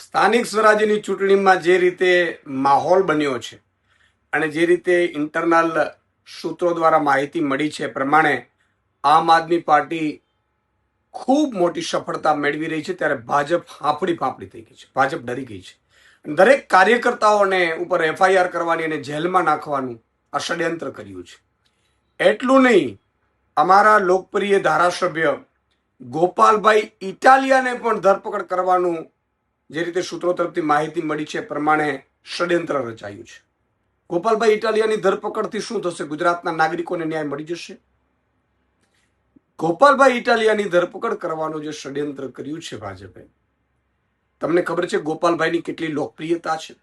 સ્થાનિક સ્વરાજ્યની ચૂંટણીમાં જે રીતે માહોલ બન્યો છે અને જે રીતે ઇન્ટરનલ સૂત્રો દ્વારા માહિતી મળી છે પ્રમાણે આમ આદમી પાર્ટી ખૂબ મોટી સફળતા મેળવી રહી છે, ત્યારે ભાજપ હાંફળી ફાંફળી થઈ ગઈ છે. ભાજપ ડરી ગઈ છે. દરેક કાર્યકર્તાઓને ઉપર એફઆઈઆર કરવાની અને જેલમાં નાખવાનું આ ષડયંત્ર કર્યું છે. એટલું નહીં, અમારા લોકપ્રિય ધારાસભ્ય ગોપાલભાઈ ઇટાલિયાને પણ ધરપકડ કરવાનું જે રીતે સૂત્રો તરફથી માહિતી મળી છે પ્રમાણે ષડયંત્ર રચાયું છે. ગોપાલભાઈ ઇટાલિયાની ધરપકડથી શું થશે? ગુજરાતના નાગરિકોને ન્યાય મળી જશે? ગોપાલભાઈ ઇટાલિયાની ધરપકડ કરવાનું જે ષડયંત્ર કર્યું છે ભાજપે, તમને ખબર છે ગોપાલભાઈની કેટલી લોકપ્રિયતા છે?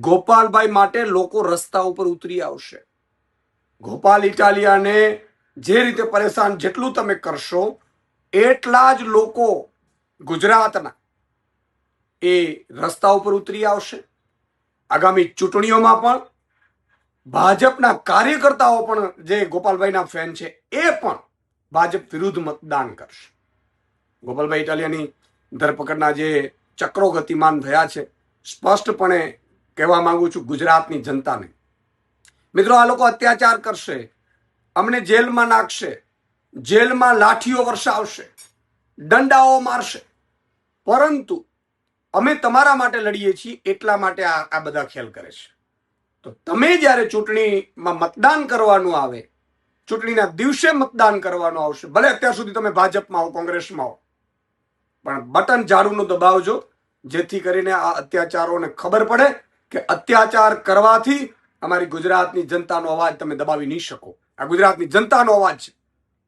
ગોપાલભાઈ માટે લોકો રસ્તા ઉપર ઉતરી આવશે. ગોપાલ ઇટાલિયાને જે રીતે પરેશાન જેટલું તમે કરશો એટલા જ લોકો ગુજરાતના એ રસ્તા ઉપર ઉતરી આવશે. આગામી ચૂંટણીઓમાં પણ ભાજપના કાર્યકર્તાઓ પણ જે ગોપાલભાઈના ફેન છે એ પણ ભાજપ વિરુદ્ધ મતદાન કરશે. ગોપાલભાઈ ઇટાલિયાની ધરપકડના જે ચક્રો ગતિમાન થયા છે, સ્પષ્ટપણે કહેવા માંગુ છું ગુજરાતની જનતાને, મિત્રો, આ લોકો અત્યાચાર કરશે, અમને જેલમાં નાખશે, જેલમાં લાઠીઓ વરસાવશે, દંડાઓ મારશે, પરંતુ અમે તમારા માટે લડીએ છીએ એટલા માટે આ બધા ખેલ કરે છે. તો તમે જ્યારે ચૂંટણીમાં મતદાન કરવાનું આવે, ચૂંટણીના દિવસે મતદાન કરવાનું આવશે, ભલે અત્યાર સુધી તમે ભાજપમાં હો, કોંગ્રેસમાં હો, પણ બટન ઝાડુનું દબાવજો, જેથી કરીને આ અત્યાચારોને ખબર પડે કે અત્યાચાર કરવાથી અમારી ગુજરાતની જનતાનો અવાજ તમે દબાવી નહીં શકો. આ ગુજરાતની જનતાનો અવાજ છે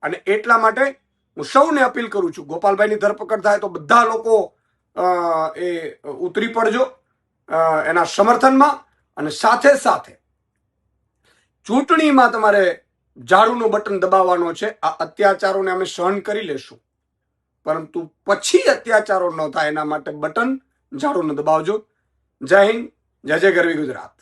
અને એટલા માટે હું સૌને અપીલ કરું છું, ગોપાલભાઈની ધરપકડ થાય તો બધા લોકો એ ઉતરી પડજો એના સમર્થનમાં, અને સાથે સાથે ચૂંટણીમાં તમારે ઝાડુનું બટન દબાવવાનો છે. આ અત્યાચારોને અમે સહન કરી લેશું, પરંતુ પછી અત્યાચારો ન થાય એના માટે બટન ઝાડુનું દબાવજો. જય હિન્દ, જય જય ગરવી ગુજરાત.